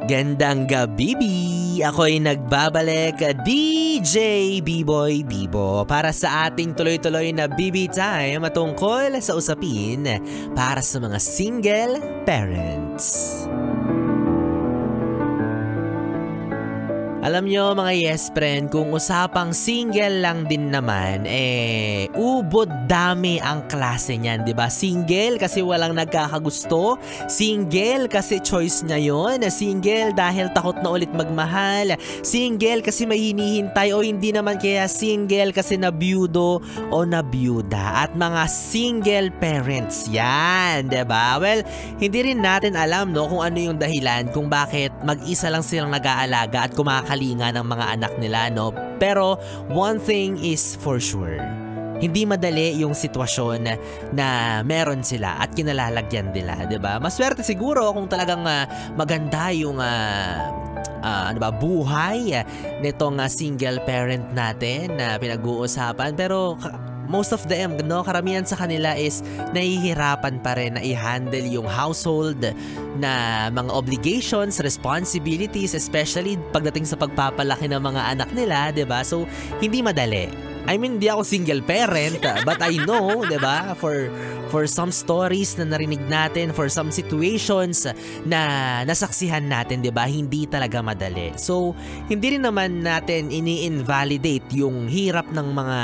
Gandang gabi, ako'y nagbabalik, DJ B-Boy Bibo, para sa ating tuloy-tuloy na BB Time tungkol sa usapin para sa mga single parents. Alam nyo mga yes friend, kung usapang single lang din naman, ubod dami ang klase niyan, diba? Single kasi walang nagkakagusto, single kasi choice niya yun, single dahil takot na ulit magmahal, single kasi may hinihintay o hindi naman kaya single kasi nabiyudo o nabiyuda, at mga single parents yan, diba? Well, hindi rin natin alam no kung ano yung dahilan kung bakit mag-isa lang silang nag-aalaga at kumakalinga ng mga anak nila, no? Pero one thing is for sure, hindi madali yung sitwasyon na meron sila at kinalalagyan nila, 'di ba? Maswerte siguro kung talagang maganda yung buhay nitong single parent natin na pinag-uusapan, pero most of them, no, karamihan sa kanila is nahihirapan pa rin na i-handle yung household na mga obligations, responsibilities, especially pagdating sa pagpapalaki ng mga anak nila, 'di ba? So, hindi madali. I mean, hindi ako single parent, but I know, 'di ba? For some stories na narinig natin, for some situations na nasaksihan natin, 'di ba? Hindi talaga madali. So, hindi rin naman natin ini-invalidate yung hirap ng mga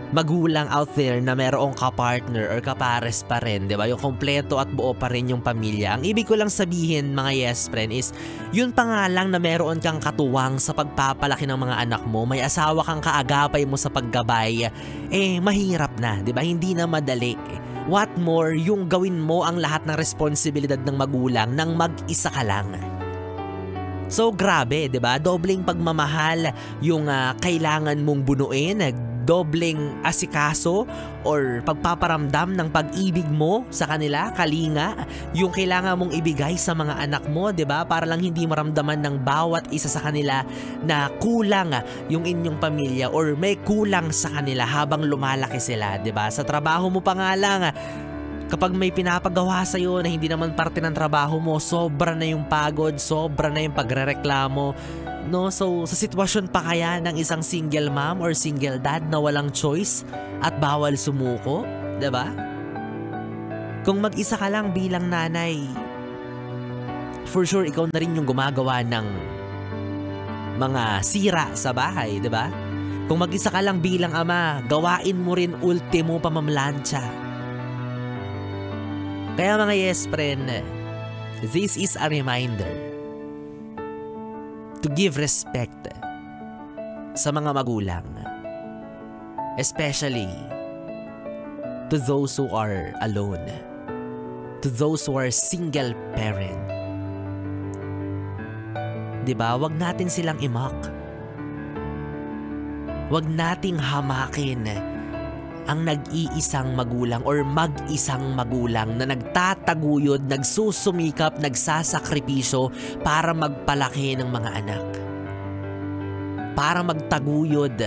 magulang out there na merong kapartner or kapares pa rin, 'di ba? Yung kompleto at buo pa rin yung pamilya. Ang ibig ko lang sabihin, mga yes friend, is yun pa nga lang na meron kang katuwang sa pagpapalaki ng mga anak mo, may asawa kang kaagapay mo sa paggabay, mahirap na, 'di ba? Hindi na madali. What more, yung gawin mo ang lahat ng responsibilidad ng magulang nang mag-isa ka lang. So grabe, 'di ba? Dobleng pagmamahal yung kailangan mong bunuin, dobleng asikaso or pagpaparamdam ng pag-ibig mo sa kanila, kalinga, yung kailangan mong ibigay sa mga anak mo, 'di ba? Para lang hindi maramdaman ng bawat isa sa kanila na kulang yung inyong pamilya or may kulang sa kanila habang lumalaki sila, 'di ba? Sa trabaho mo pa nga lang, kapag may pinapagawa sa'yo na hindi naman parte ng trabaho mo, sobra na yung pagod, sobra na yung pagrereklamo, no? So, sa sitwasyon pa kaya ng isang single mom or single dad na walang choice at bawal sumuko, 'di ba? Kung mag-isa ka lang bilang nanay, for sure ikaw na rin yung gumagawa ng mga sira sa bahay, 'di ba? Kung mag-isa ka lang bilang ama, gawain mo rin ultimo pamamlansya. Kaya mga yes friend, this is a reminder to give respect sa mga magulang, especially to those who are alone, to those who are single parent. Diba? Wag natin silang i-mock. Wag nating hamakin ang nag-iisang magulang or mag-isang magulang na nagtataguyod, nagsusumikap, nagsasakripisyo para magpalaki ng mga anak. Para magtaguyod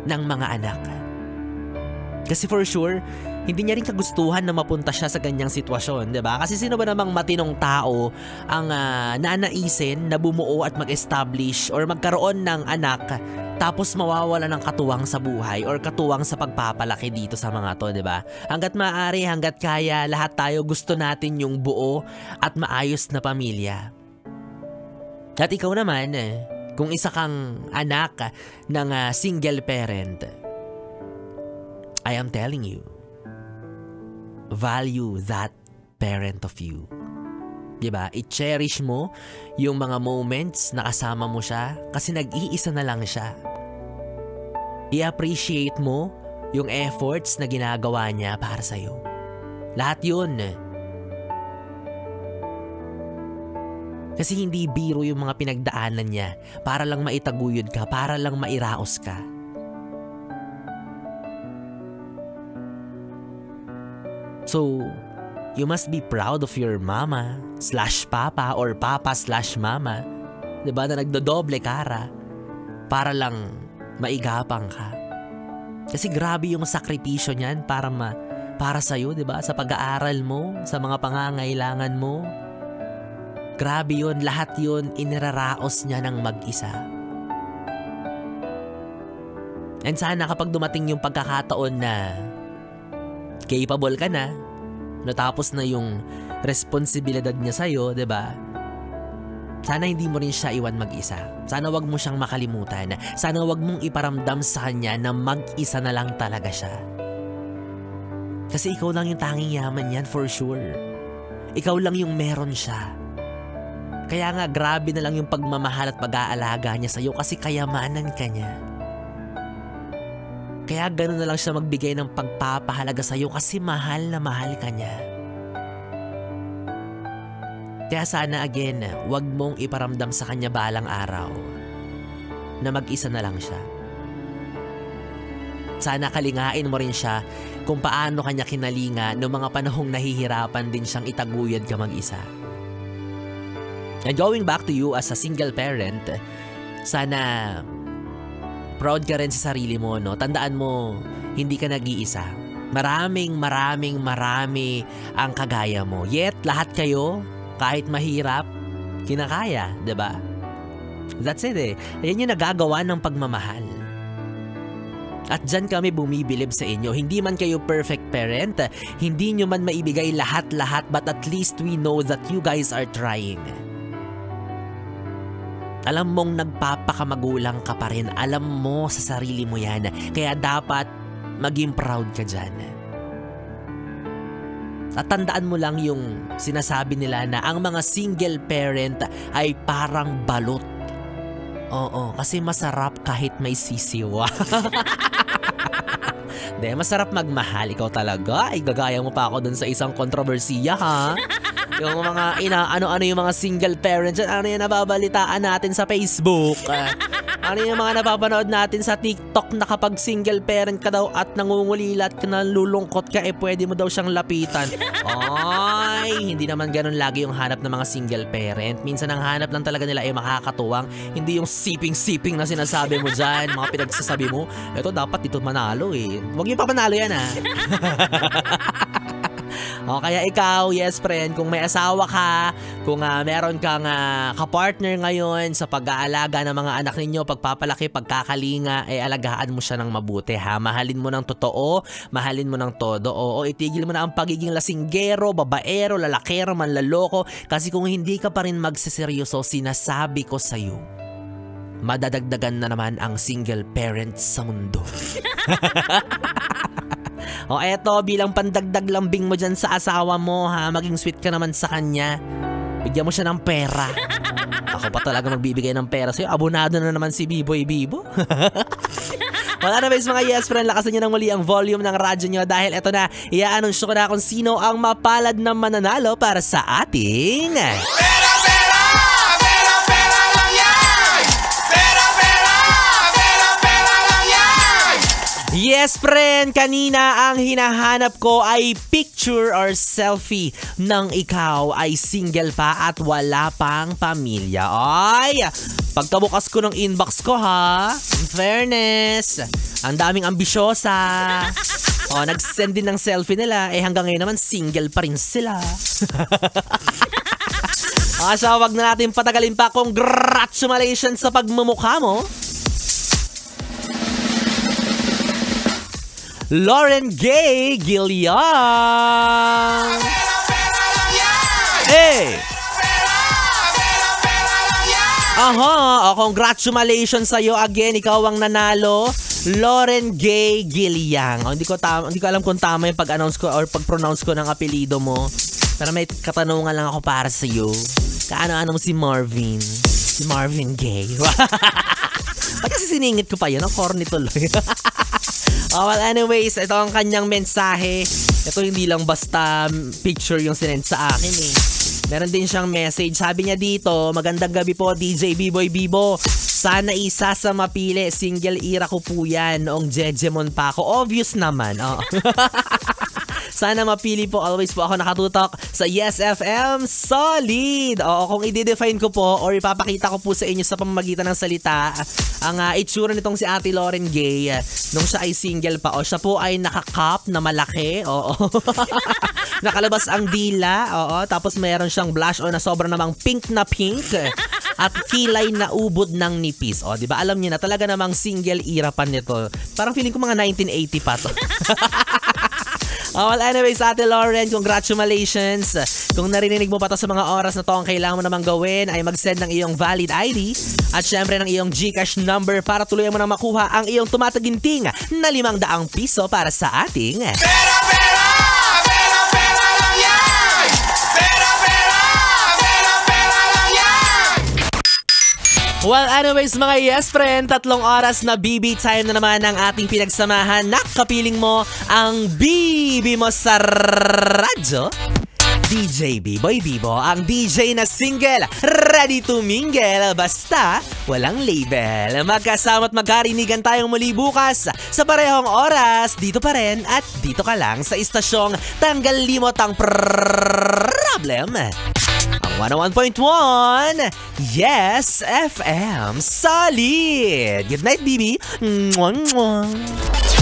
ng mga anak. Kasi for sure, hindi niya rin kagustuhan na mapunta siya sa ganyang sitwasyon, 'di ba? Kasi sino ba namang matinong tao ang nanaisin na bumuo at mag-establish or magkaroon ng anak tapos mawawala ng katuwang sa buhay or katuwang sa pagpapalaki dito sa mga to, 'di ba? Hangga't maaari, hangga't kaya, lahat tayo gusto natin yung buo at maayos na pamilya. At ikaw naman, kung isa kang anak ng single parent, I am telling you, value that parent of you. Diba? I-cherish mo yung mga moments na kasama mo siya kasi nag-iisa na lang siya. I-appreciate mo yung efforts na ginagawa niya para sa'yo. Lahat yun. Kasi hindi biro yung mga pinagdaanan niya para lang maitaguyod ka, para lang mairaos ka. So, you must be proud of your mama/papa or papa/mama, 'di ba, na nagdodoble kara para lang maigapang ka. Kasi grabe yung sakripisyo niyan para sa iyo, 'di ba? Sa pag-aaral mo, sa mga pangangailangan mo. Grabe yun, lahat yun iniraraos niya ng mag-isa. And sana kapag dumating yung pagkakataon na capable ka na, natapos na yung responsibilidad niya sa'yo, diba? Sana hindi mo rin siya iwan mag-isa. Sana wag mo siyang makalimutan. Sana wag mong iparamdam sa kanya na mag-isa na lang talaga siya. Kasi ikaw lang yung tanging yaman yan for sure. Ikaw lang yung meron siya. Kaya nga grabe na lang yung pagmamahal at pag-aalaga niya sa'yo kasi kayamanan ka niya. Kaya gano'n na lang siya magbigay ng pagpapahalaga sa'yo kasi mahal na mahal ka niya. Kaya sana again, wag mong iparamdam sa kanya balang araw na mag-isa na lang siya. Sana kalingain mo rin siya kung paano kanya kinalinga noong mga panahong nahihirapan din siyang itaguyod ka mag-isa. And going back to you as a single parent, sana proud ka rin sa sarili mo, no? Tandaan mo, hindi ka nag-iisa. Marami ang kagaya mo. Yet, lahat kayo, kahit mahirap, kinakaya, diba? That's it eh. Ayan yung nagagawa ng pagmamahal. At dyan kami bumibilib sa inyo. Hindi man kayo perfect parent, hindi nyo man maibigay lahat-lahat, but at least we know that you guys are trying. Alam mong nagpapakamagulang ka pa rin. Alam mo sa sarili mo yan. Kaya dapat maging proud ka dyan. At tandaan mo lang yung sinasabi nila na ang mga single parent ay parang balot. Oo, kasi masarap kahit may sisiw. De, masarap magmahal. Ikaw talaga. Ay, gagaya mo pa ako dun sa isang kontrobersiya, ha? Yung mga ano-ano yung mga single parents, ano yung nababalitaan natin sa Facebook, ano yung mga napapanood natin sa TikTok na kapag single parent ka daw at nangungulila at nalulungkot ka, pwede mo daw siyang lapitan. Ay, hindi naman ganun lagi yung hanap ng mga single parent. Minsan ang hanap lang talaga nila ay makakatuwang, hindi yung siping-siping na sinasabi mo dyan, mga pinagsasabi mo. Ito dapat dito manalo eh. Huwag yung pa manalo yan ha. O kaya ikaw, yes friend, kung may asawa ka, kung meron kang kapartner ngayon sa pag-aalaga ng mga anak ninyo, pagpapalaki, pagkakalinga, alagaan mo siya ng mabuti ha. Mahalin mo ng totoo, mahalin mo ng todo. Oo, itigil mo na ang pagiging lasinggero, babaero, lalakero, manlaloko. Kasi kung hindi ka pa rin magseseryoso, sinasabi ko sa'yo, madadagdagan na naman ang single parents sa mundo. O eto, bilang pandagdag lambing mo dyan sa asawa mo ha, maging sweet ka naman sa kanya. Bigyan mo siya ng pera. Ako pa talaga magbibigay ng pera sa'yo. Abonado na naman si Biboy Bibo. Wala na guys mga yes friend, lakasan nyo ng muli ang volume ng radyo nyo dahil eto na, i-anunsyo ko na kung sino ang mapalad na mananalo para sa ating... Yes friend, kanina ang hinahanap ko ay picture or selfie ng ikaw ay single pa at wala pang pamilya. Ay, pagkabukas ko ng inbox ko ha, in fairness, ang daming ambisyosa. O, nag-send din ng selfie nila, hanggang ngayon naman single pa rin sila. So, wag na natin patagalin pa. Congratulations sa pagmumukha mo. Lauren Gay Giliang. Hey! Aha, congratulations sa'yo again. Ikaw ang nanalo. Lauren Gay Giliang. Hindi ko alam kung tama yung pag-announce ko or pag-pronounce ko ng apelido mo. Pero may katanungan lang ako para sa'yo. Kaano-ano mo si Marvin? Si Marvin Gaye. Ba't kasi siningit ko pa yun? Ang corny tuloy. Well anyways, ito ang kanyang mensahe. Ito hindi lang basta picture yung sinend sa akin eh. Meron din siyang message. Sabi niya dito, magandang gabi po DJ Biboy Bibo. Sana isa sa mapili. Single era ko po yan. Noong Jejemon pa ako. Obvious naman. Oh. Sana mapili po, always po ako nakatutok sa Yes FM Solid. Oo, kung i-define ko po or ipapakita ko po sa inyo sa pamamagitan ng salita, ang itsura nitong si Ate Lauren Gay, nung siya ay single pa, o siya po ay nakakap na malaki, oo. Nakalabas ang dila, oo, tapos mayroon siyang blush on na sobra namang pink na pink at kilay na ubod ng nipis. O, di ba alam niyo na talaga namang single era pa nito. Parang feeling ko mga 1980 pa to. Well, anyways, Ate Lauren, congratulations. Kung narinig mo pa to sa mga oras na to, ang kailangan mo namang gawin ay mag-send ng iyong valid ID at syempre ng iyong GCash number para tuluyan mo nang makuha ang iyong tumataginting na 500 piso para sa ating Well, anyways mga yes friend, 3 oras na BB time na naman ang ating pinagsamahan. Nakapiling mo ang BB mo sa radyo. DJ B-Boy Bibo, ang DJ na single, ready to mingle, basta walang label. Magkasama at magkarinigan tayong muli bukas sa parehong oras, dito pa rin at dito ka lang sa istasyong tanggal limot ang problem. Ang 101.1 Yes FM Solid. Good night, BB. Mwah, mwah.